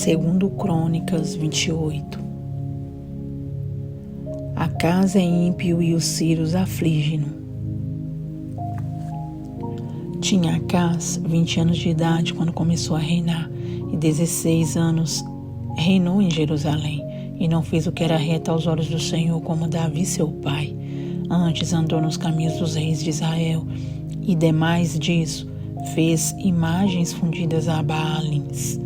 Segundo Crônicas 28. Acás é ímpio e os sírios afligem-no. Tinha Acás 20 anos de idade quando começou a reinar, e 16 anos reinou em Jerusalém, e não fez o que era reto aos olhos do Senhor, como Davi seu pai. Antes andou nos caminhos dos reis de Israel, e demais disso, fez imagens fundidas a Baalins.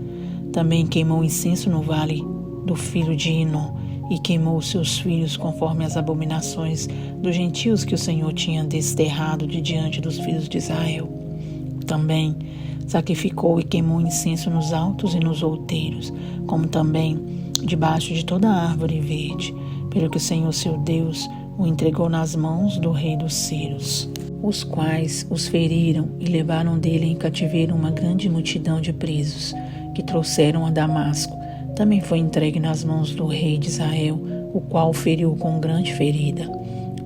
Também queimou incenso no vale do filho de Inom, e queimou seus filhos conforme as abominações dos gentios que o Senhor tinha desterrado de diante dos filhos de Israel. Também sacrificou e queimou incenso nos altos e nos outeiros, como também debaixo de toda árvore verde, pelo que o Senhor seu Deus o entregou nas mãos do rei dos sírios, os quais os feriram e levaram dele em cativeiro uma grande multidão de presos, que trouxeram a Damasco. Também foi entregue nas mãos do rei de Israel, o qual o feriu com grande ferida.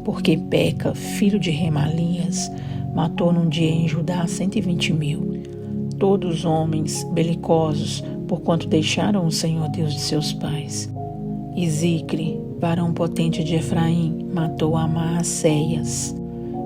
Porque Peca, filho de Remalias, matou num dia em Judá 120.000, todos homens belicosos, porquanto deixaram o Senhor Deus de seus pais. E Zicre, varão potente de Efraim, matou a Maacéias,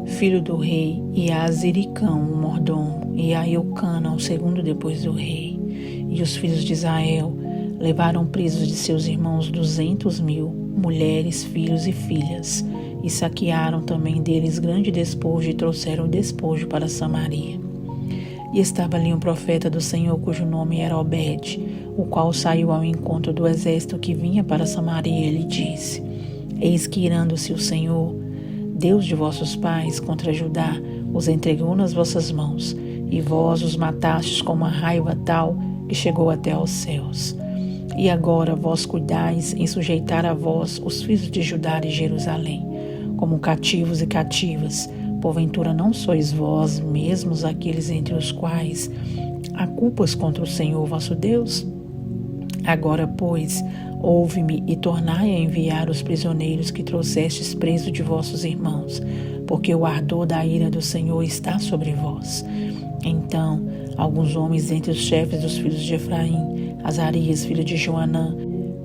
filho do rei, e a Aziricão, o mordomo, e a Eucana, o segundo depois do rei. E os filhos de Israel levaram presos de seus irmãos 200.000, mulheres, filhos e filhas, e saquearam também deles grande despojo e trouxeram o despojo para Samaria. E estava ali um profeta do Senhor, cujo nome era Obed, o qual saiu ao encontro do exército que vinha para Samaria, e ele disse: Eis que, irando-se o Senhor, Deus de vossos pais, contra Judá, os entregou nas vossas mãos, e vós os matastes com uma raiva tal que chegou até aos céus. E agora vós cuidais em sujeitar a vós os filhos de Judá e Jerusalém, como cativos e cativas. Porventura não sois vós mesmos aqueles entre os quais há culpas contra o Senhor vosso Deus? Agora, pois, ouve-me e tornai a enviar os prisioneiros que trouxestes preso de vossos irmãos, porque o ardor da ira do Senhor está sobre vós. Então, alguns homens dentre os chefes dos filhos de Efraim, Azarias, filho de Joanã,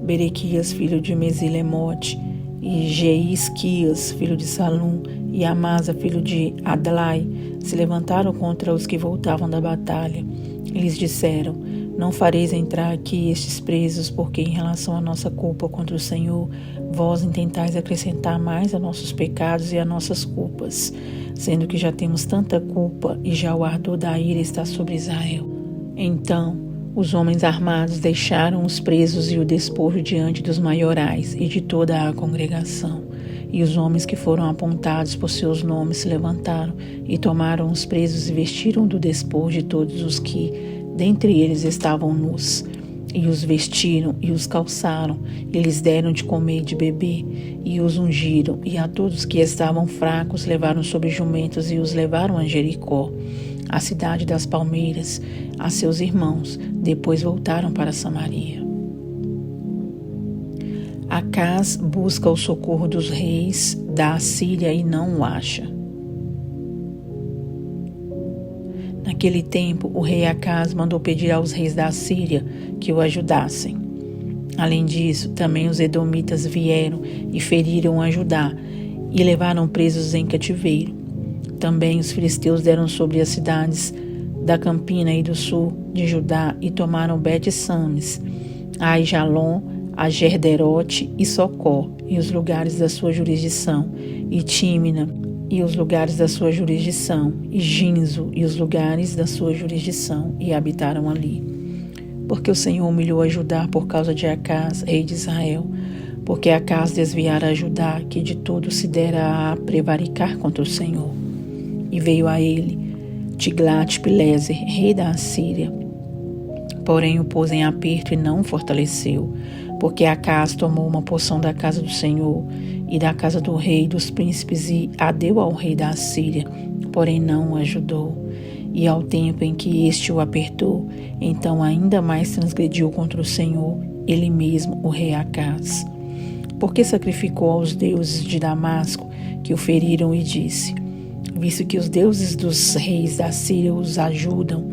Berequias, filho de Mesilemote, e Jeisquias, filho de Salum, e Amasa, filho de Adlai, se levantaram contra os que voltavam da batalha. E lhes disseram: Não fareis entrar aqui estes presos, porque em relação à nossa culpa contra o Senhor, vós intentais acrescentar mais a nossos pecados e a nossas culpas, sendo que já temos tanta culpa e já o ardor da ira está sobre Israel. Então os homens armados deixaram os presos e o despojo diante dos maiorais e de toda a congregação. E os homens que foram apontados por seus nomes se levantaram e tomaram os presos e vestiram do despojo de todos os que dentre eles estavam nus. E os vestiram e os calçaram, e lhes deram de comer e de beber, e os ungiram, e a todos que estavam fracos levaram sobre jumentos e os levaram a Jericó, a cidade das palmeiras, a seus irmãos. Depois voltaram para Samaria. Acás busca o socorro dos reis da Assíria e não o acha. Naquele tempo, o rei Acás mandou pedir aos reis da Assíria que o ajudassem. Além disso, também os edomitas vieram e feriram a Judá e levaram presos em cativeiro. Também os filisteus deram sobre as cidades da Campina e do sul de Judá e tomaram Bet-Sames, Aijalon, a Gerderote e Socó, e os lugares da sua jurisdição, e Tímina, e os lugares da sua jurisdição, e Ginzo, e os lugares da sua jurisdição, e habitaram ali. Porque o Senhor humilhou a Judá por causa de Acás, rei de Israel, porque Acás desviara a Judá, que de todo se dera a prevaricar contra o Senhor. E veio a ele Tiglat-Pileser, rei da Assíria, porém o pôs em aperto e não o fortaleceu, porque Acás tomou uma porção da casa do Senhor e da casa do rei e dos príncipes e a deu ao rei da Assíria, porém não o ajudou. E ao tempo em que este o apertou, então ainda mais transgrediu contra o Senhor, ele mesmo, o rei Acás. Porque sacrificou aos deuses de Damasco, que o feriram, e disse: Visto que os deuses dos reis da Síria os ajudam,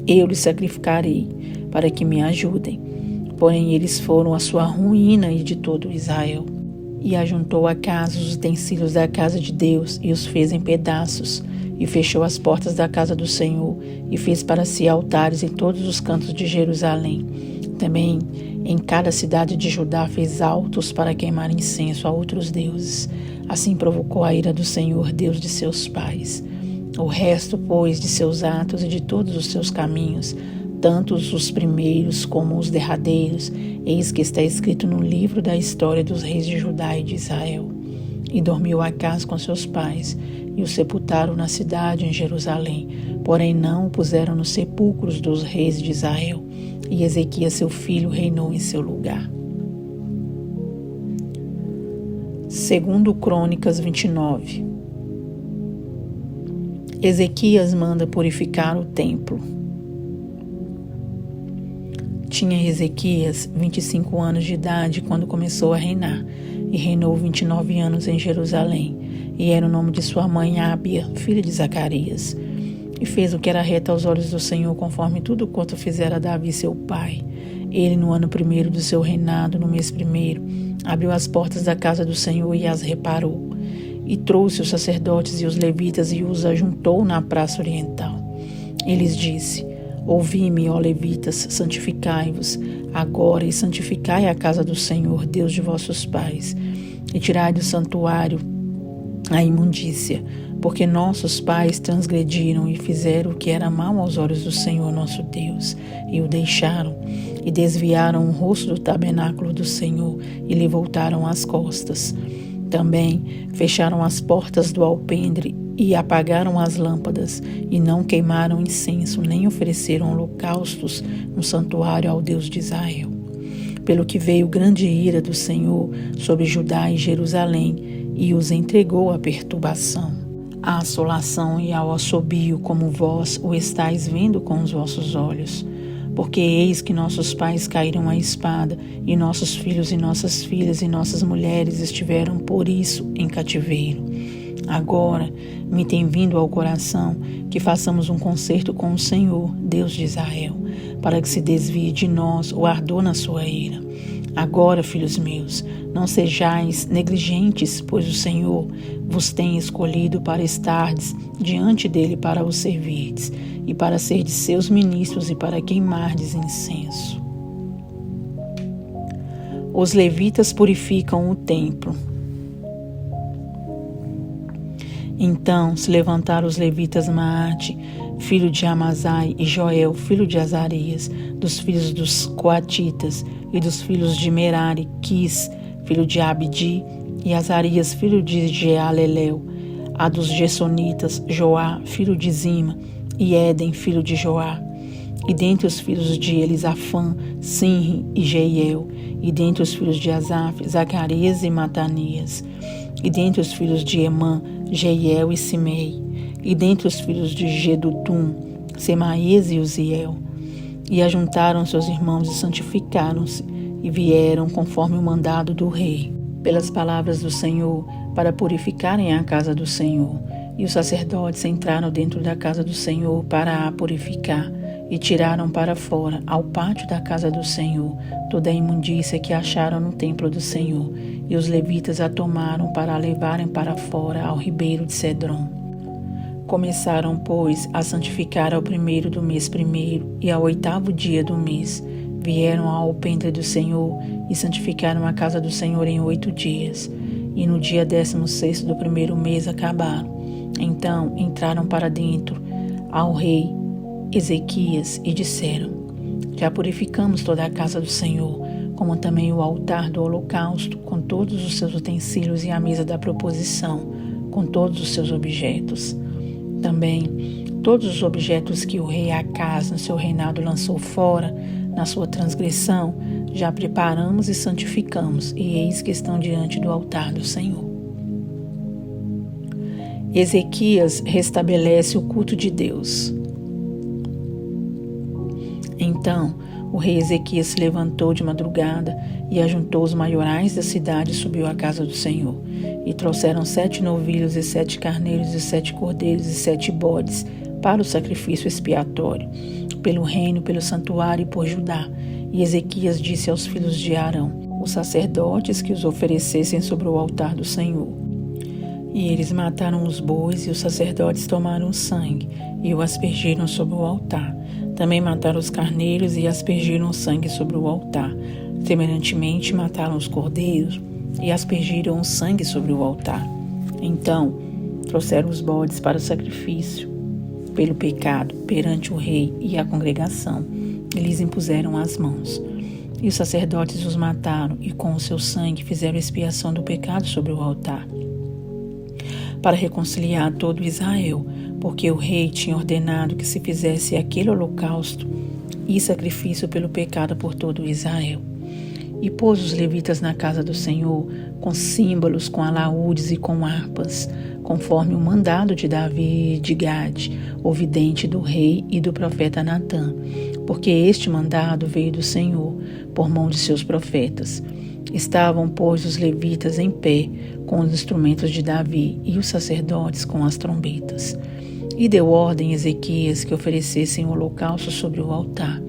eu lhes sacrificarei, para que me ajudem. Porém eles foram a sua ruína e de todo Israel. E ajuntou a casa os utensílios da casa de Deus e os fez em pedaços, e fechou as portas da casa do Senhor, e fez para si altares em todos os cantos de Jerusalém. Também em cada cidade de Judá fez altos para queimar incenso a outros deuses. Assim provocou a ira do Senhor, Deus de seus pais. O resto, pois, de seus atos e de todos os seus caminhos, tanto os primeiros como os derradeiros, eis que está escrito no livro da história dos reis de Judá e de Israel. E dormiu Acaz com seus pais, e o sepultaram na cidade em Jerusalém, porém não o puseram nos sepulcros dos reis de Israel. E Ezequias seu filho reinou em seu lugar. Segundo Crônicas 29. Ezequias manda purificar o templo. Tinha Ezequias 25 anos de idade quando começou a reinar, e reinou 29 anos em Jerusalém, e era o nome de sua mãe Ábia, filha de Zacarias. E fez o que era reto aos olhos do Senhor, conforme tudo quanto fizera Davi seu pai. Ele, no ano 1º do seu reinado, no mês 1º, abriu as portas da casa do Senhor e as reparou. E trouxe os sacerdotes e os levitas e os ajuntou na praça oriental. E lhes disse: Ouvi-me, ó levitas, santificai-vos agora e santificai a casa do Senhor, Deus de vossos pais, e tirai do santuário a imundícia, porque nossos pais transgrediram e fizeram o que era mal aos olhos do Senhor nosso Deus, e o deixaram, e desviaram o rosto do tabernáculo do Senhor, e lhe voltaram as costas. Também fecharam as portas do alpendre, e apagaram as lâmpadas, e não queimaram incenso, nem ofereceram holocaustos no santuário ao Deus de Israel. Pelo que veio grande ira do Senhor sobre Judá e Jerusalém, e os entregou à perturbação, à assolação e ao assobio, como vós o estáis vendo com os vossos olhos. Porque eis que nossos pais caíram à espada, e nossos filhos e nossas filhas e nossas mulheres estiveram por isso em cativeiro. Agora me tem vindo ao coração que façamos um concerto com o Senhor, Deus de Israel, para que se desvie de nós o ardor na sua ira. Agora, filhos meus, não sejais negligentes, pois o Senhor vos tem escolhido para estardes diante dele para o servirdes, e para serdes seus ministros e para queimardes incenso. Os levitas purificam o templo. Então se levantaram os levitas Maate, filho de Amazai, e Joel, filho de Azarias, dos filhos dos Coatitas, e dos filhos de Merari, Quis, filho de Abdi, e Azarias, filho de Jealelel, a dos Gessonitas, Joá, filho de Zima, e Éden, filho de Joá. E dentre os filhos de Elisafã, Sinri e Jeiel, e dentre os filhos de Asaf, Zacarias e Matanias, e dentre os filhos de Emã, Jeiel e Simei, e dentre os filhos de Gedutum, Semaías e Uziel. E ajuntaram seus irmãos e santificaram-se, e vieram conforme o mandado do rei, pelas palavras do Senhor, para purificarem a casa do Senhor. E os sacerdotes entraram dentro da casa do Senhor para a purificar, e tiraram para fora, ao pátio da casa do Senhor, toda a imundícia que acharam no templo do Senhor. E os levitas a tomaram para a levarem para fora ao ribeiro de Cedron. Começaram, pois, a santificar ao 1º do mês 1º e ao 8º dia do mês. Vieram ao alpendre do Senhor e santificaram a casa do Senhor em 8 dias. E no dia 16º do 1º mês acabaram. Então entraram para dentro ao rei Ezequias e disseram: Já purificamos toda a casa do Senhor, como também o altar do holocausto, com todos os seus utensílios, e a mesa da proposição, com todos os seus objetos. Também todos os objetos que o rei Acaz no seu reinado lançou fora, na sua transgressão, já preparamos e santificamos, e eis que estão diante do altar do Senhor. Ezequias restabelece o culto de Deus. Então o rei Ezequias se levantou de madrugada e ajuntou os maiorais da cidade e subiu à casa do Senhor. E trouxeram 7 novilhos e 7 carneiros e 7 cordeiros e 7 bodes para o sacrifício expiatório, pelo reino, pelo santuário e por Judá. E Ezequias disse aos filhos de Arão, os sacerdotes, que os oferecessem sobre o altar do Senhor. E eles mataram os bois, e os sacerdotes tomaram o sangue, e o aspergiram sobre o altar. Também mataram os carneiros, e aspergiram o sangue sobre o altar. Semelhantemente, mataram os cordeiros, e aspergiram o sangue sobre o altar. Então, trouxeram os bodes para o sacrifício pelo pecado perante o rei e a congregação, e lhes impuseram as mãos. E os sacerdotes os mataram, e com o seu sangue fizeram expiação do pecado sobre o altar, para reconciliar todo Israel, porque o rei tinha ordenado que se fizesse aquele holocausto e sacrifício pelo pecado por todo Israel. E pôs os levitas na casa do Senhor, com símbolos, com alaúdes e com harpas, conforme o mandado de Davi de Gade, o vidente do rei e do profeta Natã, porque este mandado veio do Senhor, por mão de seus profetas. Estavam, pois, os levitas em pé, com os instrumentos de Davi, e os sacerdotes com as trombetas. E deu ordem a Ezequias que oferecessem o holocausto sobre o altar.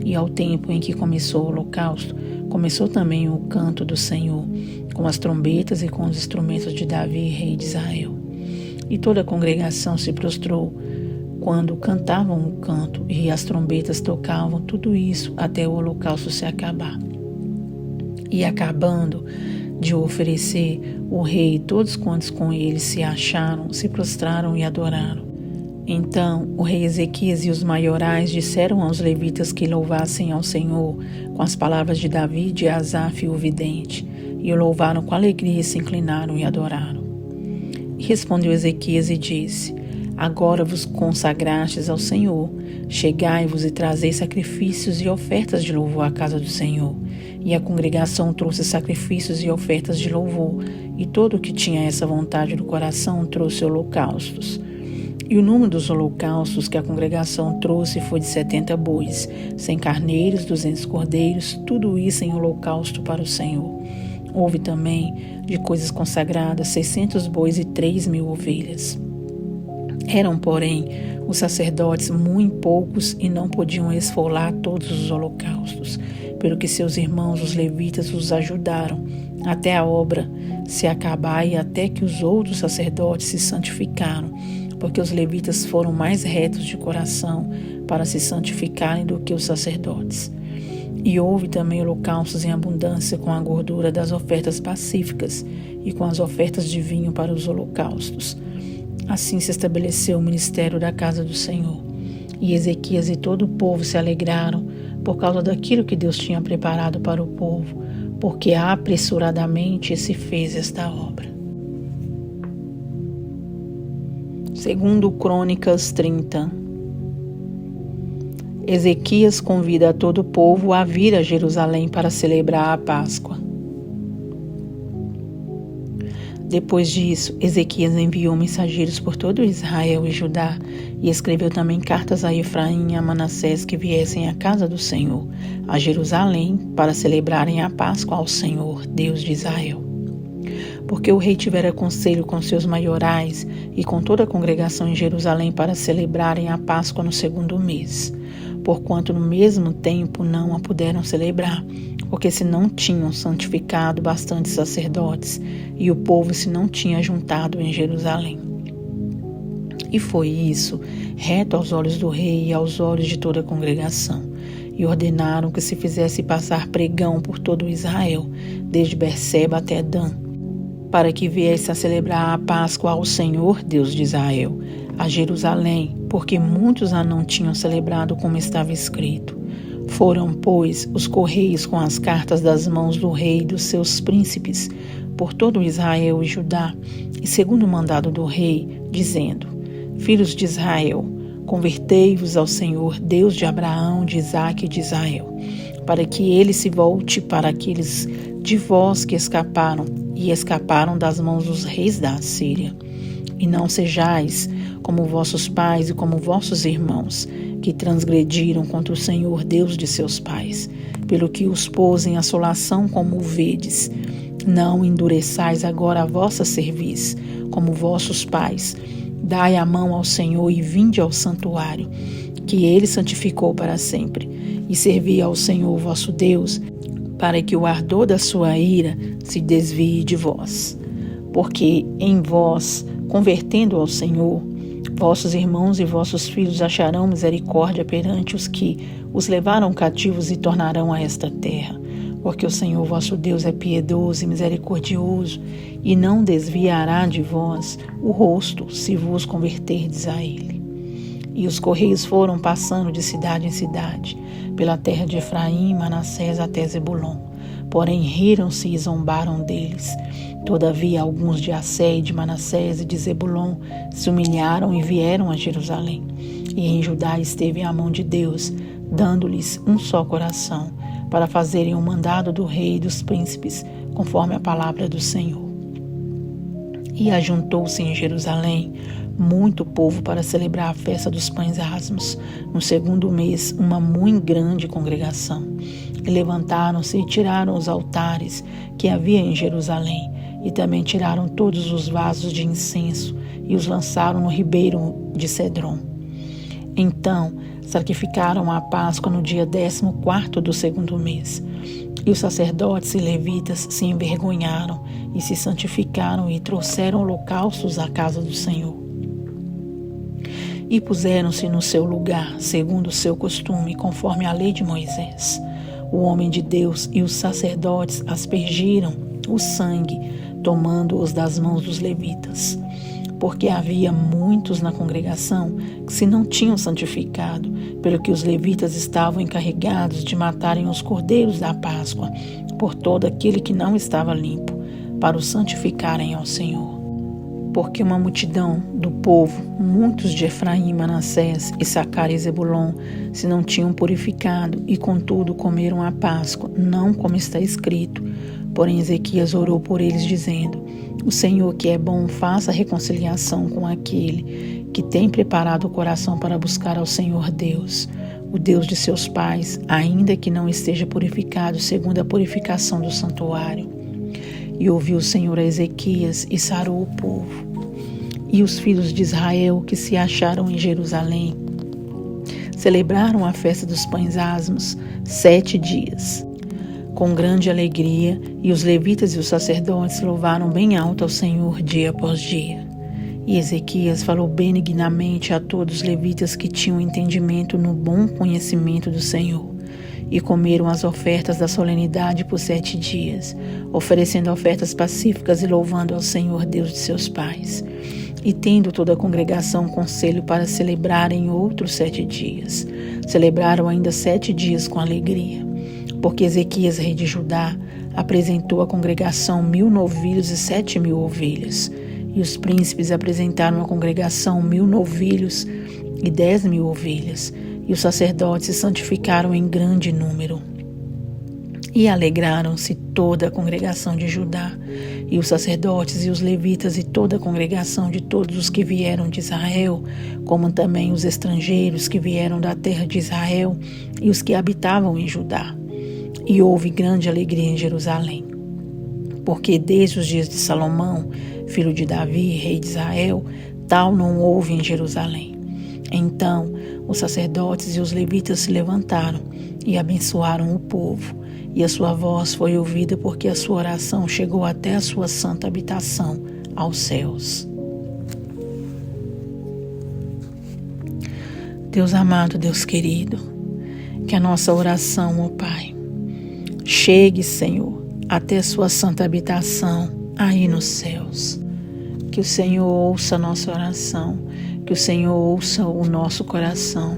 E ao tempo em que começou o holocausto, começou também o canto do Senhor, com as trombetas e com os instrumentos de Davi, rei de Israel. E toda a congregação se prostrou quando cantavam o canto e as trombetas tocavam, tudo isso até o holocausto se acabar. E acabando de o oferecer, o rei e todos quantos com ele se acharam, se prostraram e adoraram. Então o rei Ezequias e os maiorais disseram aos levitas que louvassem ao Senhor com as palavras de Davi, de Asaf, o vidente, e o louvaram com alegria, se inclinaram e adoraram. E respondeu Ezequias e disse: Agora vos consagrastes ao Senhor, chegai-vos e trazei sacrifícios e ofertas de louvor à casa do Senhor. E a congregação trouxe sacrifícios e ofertas de louvor, e todo o que tinha essa vontade do coração trouxe holocaustos. E o número dos holocaustos que a congregação trouxe foi de 70 bois, 100 carneiros, 200 cordeiros, tudo isso em holocausto para o Senhor. Houve também, de coisas consagradas, 600 bois e 3.000 ovelhas. Eram, porém, os sacerdotes muito poucos e não podiam esfolar todos os holocaustos, pelo que seus irmãos, os levitas, os ajudaram, até a obra se acabar e até que os outros sacerdotes se santificaram, porque os levitas foram mais retos de coração para se santificarem do que os sacerdotes. E houve também holocaustos em abundância com a gordura das ofertas pacíficas e com as ofertas de vinho para os holocaustos. Assim se estabeleceu o ministério da casa do Senhor. E Ezequias e todo o povo se alegraram por causa daquilo que Deus tinha preparado para o povo, porque apressuradamente se fez esta obra. Segundo Crônicas 30. Ezequias convida a todo o povo a vir a Jerusalém para celebrar a Páscoa. Depois disso, Ezequias enviou mensageiros por todo Israel e Judá e escreveu também cartas a Efraim e a Manassés que viessem à casa do Senhor, a Jerusalém, para celebrarem a Páscoa ao Senhor, Deus de Israel. Porque o rei tivera conselho com seus maiorais e com toda a congregação em Jerusalém para celebrarem a Páscoa no 2º mês, porquanto no mesmo tempo não a puderam celebrar, porque se não tinham santificado bastantes sacerdotes, e o povo se não tinha juntado em Jerusalém. E foi isso, reto aos olhos do rei e aos olhos de toda a congregação, e ordenaram que se fizesse passar pregão por todo Israel, desde Berseba até Dan, para que viesse a celebrar a Páscoa ao Senhor, Deus de Israel, a Jerusalém, porque muitos a não tinham celebrado como estava escrito. Foram, pois, os correios com as cartas das mãos do rei e dos seus príncipes, por todo Israel e Judá, e segundo o mandado do rei, dizendo: Filhos de Israel, convertei-vos ao Senhor, Deus de Abraão, de Isaque e de Israel, para que ele se volte para aqueles de vós que escaparam das mãos dos reis da Assíria. E não sejais como vossos pais e como vossos irmãos, que transgrediram contra o Senhor Deus de seus pais, pelo que os pôs em assolação como o vedes. Não endureçais agora a vossa cerviz, como vossos pais. Dai a mão ao Senhor e vinde ao santuário, que ele santificou para sempre. e servi ao Senhor vosso Deus, para que o ardor da sua ira se desvie de vós. Porque em vós, convertendo ao Senhor, vossos irmãos e vossos filhos acharão misericórdia perante os que os levaram cativos e tornarão a esta terra. Porque o Senhor vosso Deus é piedoso e misericordioso, e não desviará de vós o rosto, se vos converterdes a ele. E os correios foram passando de cidade em cidade, pela terra de Efraim e Manassés até Zebulon. Porém riram-se e zombaram deles. Todavia alguns de Assé e de Manassés e de Zebulon se humilharam e vieram a Jerusalém. E em Judá esteve a mão de Deus, dando-lhes um só coração, para fazerem o mandado do rei e dos príncipes, conforme a palavra do Senhor. E ajuntou-se em Jerusalém muito povo para celebrar a festa dos pães asmos, no 2º mês, uma muito grande congregação. E levantaram-se e tiraram os altares que havia em Jerusalém, e também tiraram todos os vasos de incenso, e os lançaram no ribeiro de Cedron. Então sacrificaram a Páscoa no dia 14º do 2º mês. E os sacerdotes e levitas se envergonharam e se santificaram e trouxeram holocaustos à casa do Senhor. E puseram-se no seu lugar, segundo o seu costume, conforme a lei de Moisés. O homem de Deus e os sacerdotes aspergiram o sangue, tomando-os das mãos dos levitas. Porque havia muitos na congregação que se não tinham santificado, pelo que os levitas estavam encarregados de matarem os cordeiros da Páscoa, por todo aquele que não estava limpo, para o santificarem ao Senhor. Porque uma multidão do povo, muitos de Efraim, Manassés, Issacar e Zebulon, se não tinham purificado, e contudo comeram a Páscoa, não como está escrito. Porém Ezequias orou por eles, dizendo: O Senhor, que é bom, faça reconciliação com aquele que tem preparado o coração para buscar ao Senhor Deus, o Deus de seus pais, ainda que não esteja purificado segundo a purificação do santuário. E ouviu o Senhor a Ezequias e sarou o povo. E os filhos de Israel que se acharam em Jerusalém celebraram a festa dos pães asmos 7 dias. Com grande alegria, e os levitas e os sacerdotes louvaram bem alto ao Senhor dia após dia. E Ezequias falou benignamente a todos os levitas que tinham entendimento no bom conhecimento do Senhor. E comeram as ofertas da solenidade por 7 dias, oferecendo ofertas pacíficas e louvando ao Senhor Deus de seus pais. E tendo toda a congregação conselho para celebrarem outros 7 dias. Celebraram ainda 7 dias com alegria. Porque Ezequias, rei de Judá, apresentou à congregação 1000 novilhos e 7.000 ovelhas. E os príncipes apresentaram à congregação 1000 novilhos e 10.000 ovelhas. E os sacerdotes se santificaram em grande número. E alegraram-se toda a congregação de Judá, e os sacerdotes e os levitas e toda a congregação de todos os que vieram de Israel, como também os estrangeiros que vieram da terra de Israel e os que habitavam em Judá. E houve grande alegria em Jerusalém, porque desde os dias de Salomão, filho de Davi, rei de Israel, tal não houve em Jerusalém. Então os sacerdotes e os levitas se levantaram e abençoaram o povo, e a sua voz foi ouvida, porque a sua oração chegou até a sua santa habitação, aos céus. Deus amado, Deus querido, que a nossa oração, ó Pai, chegue, Senhor, até a sua santa habitação aí nos céus. Que o Senhor ouça a nossa oração, que o Senhor ouça o nosso coração,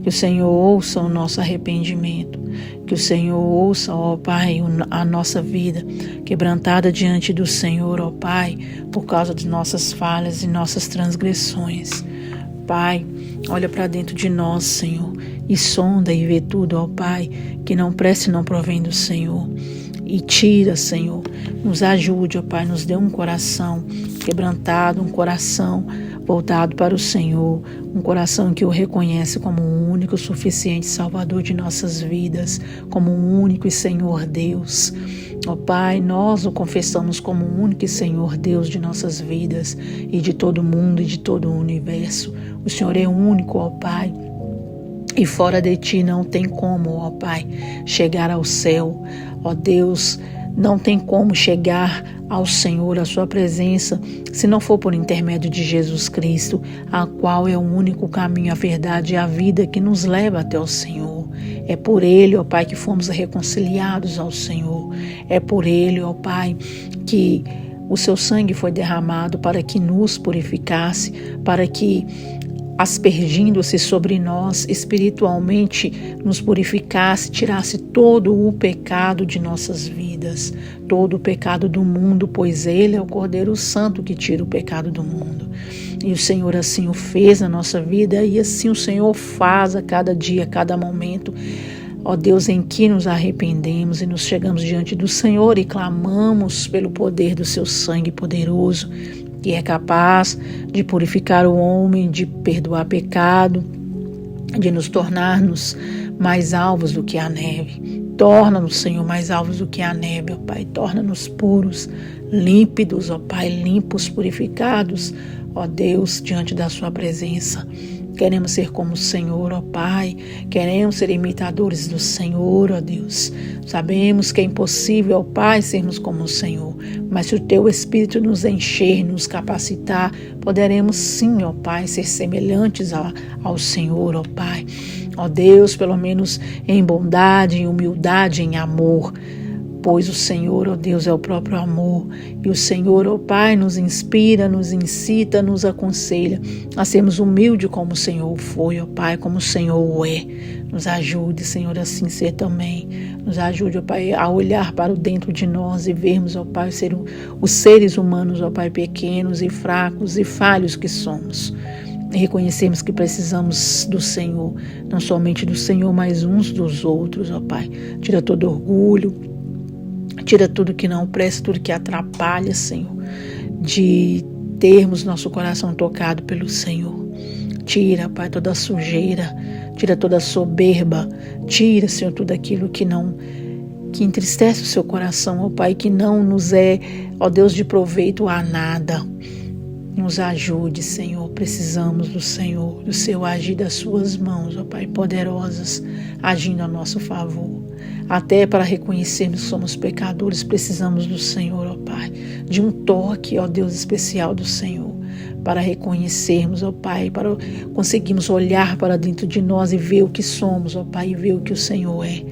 que o Senhor ouça o nosso arrependimento, que o Senhor ouça, ó Pai, a nossa vida quebrantada diante do Senhor, ó Pai, por causa de nossas falhas e nossas transgressões. Pai, olha para dentro de nós, Senhor, e sonda e vê tudo, ó Pai, que não presta e não provém do Senhor. E tira, Senhor, nos ajude, ó Pai, nos dê um coração quebrantado, um coração voltado para o Senhor, um coração que o reconhece como o único suficiente Salvador de nossas vidas, como o único e Senhor Deus. Ó Pai, nós o confessamos como o único e Senhor Deus de nossas vidas e de todo o mundo e de todo o universo. O Senhor é único, ó Pai. E fora de ti não tem como, ó Pai, chegar ao céu. Ó Deus, não tem como chegar ao Senhor, à sua presença, se não for por intermédio de Jesus Cristo, a qual é o único caminho, a verdade e a vida que nos leva até o Senhor. É por Ele, ó Pai, que fomos reconciliados ao Senhor. É por Ele, ó Pai, que o seu sangue foi derramado para que nos purificasse, para que, aspergindo-se sobre nós espiritualmente, nos purificasse, tirasse todo o pecado de nossas vidas, todo o pecado do mundo, pois Ele é o Cordeiro Santo que tira o pecado do mundo. E o Senhor assim o fez na nossa vida, e assim o Senhor faz a cada dia, a cada momento. Ó Deus, em que nos arrependemos e nos chegamos diante do Senhor e clamamos pelo poder do seu sangue poderoso, que é capaz de purificar o homem, de perdoar pecado, de nos tornar-nos mais alvos do que a neve. Torna-nos, Senhor, mais alvos do que a neve, ó Pai. Torna-nos puros, límpidos, ó Pai, limpos, purificados, ó Deus, diante da sua presença. Queremos ser como o Senhor, ó Pai. Queremos ser imitadores do Senhor, ó Deus. Sabemos que é impossível, ó Pai, sermos como o Senhor. Mas se o Teu Espírito nos encher, nos capacitar, poderemos sim, ó Pai, ser semelhantes ao Senhor, ó Pai. Ó Deus, pelo menos em bondade, em humildade, em amor. Pois o Senhor, ó Deus, é o próprio amor. E o Senhor, ó Pai, nos inspira, nos incita, nos aconselha a sermos humildes como o Senhor foi, ó Pai, como o Senhor o é. Nos ajude, Senhor, assim ser também. Nos ajude, ó Pai, a olhar para o dentro de nós e vermos, ó Pai, os seres humanos, ó Pai, pequenos e fracos e falhos que somos. E reconhecermos que precisamos do Senhor, não somente do Senhor, mas uns dos outros, ó Pai. Tira todo orgulho, tira tudo que não presta, tudo que atrapalha, Senhor, de termos nosso coração tocado pelo Senhor. Tira, Pai, toda a sujeira, tira toda a soberba, tira, Senhor, tudo aquilo que entristece o seu coração, ó Pai, que não nos é, ó Deus, de proveito a nada. Nos ajude, Senhor, precisamos do Senhor, do seu agir das suas mãos, ó Pai, poderosas, agindo a nosso favor. Até para reconhecermos que somos pecadores, precisamos do Senhor, ó Pai, de um toque, ó Deus, especial do Senhor, para reconhecermos, ó Pai, para conseguirmos olhar para dentro de nós e ver o que somos, ó Pai, e ver o que o Senhor é.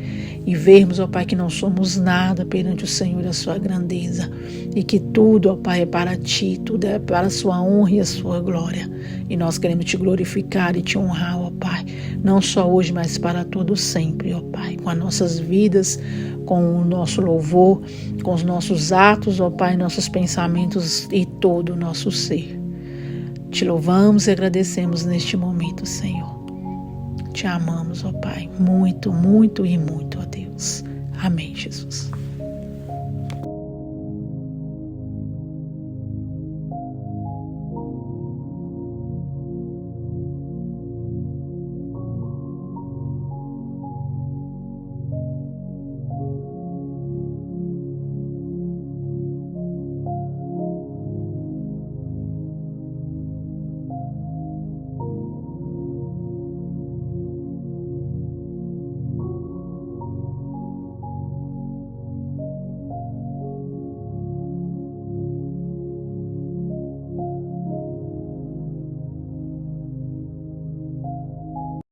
E vermos, ó Pai, que não somos nada perante o Senhor e a sua grandeza. E que tudo, ó Pai, é para Ti, tudo é para a sua honra e a sua glória. E nós queremos Te glorificar e Te honrar, ó Pai. Não só hoje, mas para todo sempre, ó Pai. Com as nossas vidas, com o nosso louvor, com os nossos atos, ó Pai, nossos pensamentos e todo o nosso ser. Te louvamos e agradecemos neste momento, Senhor. Te amamos, ó Pai, muito, muito e muito, ó Deus. Amém, Jesus.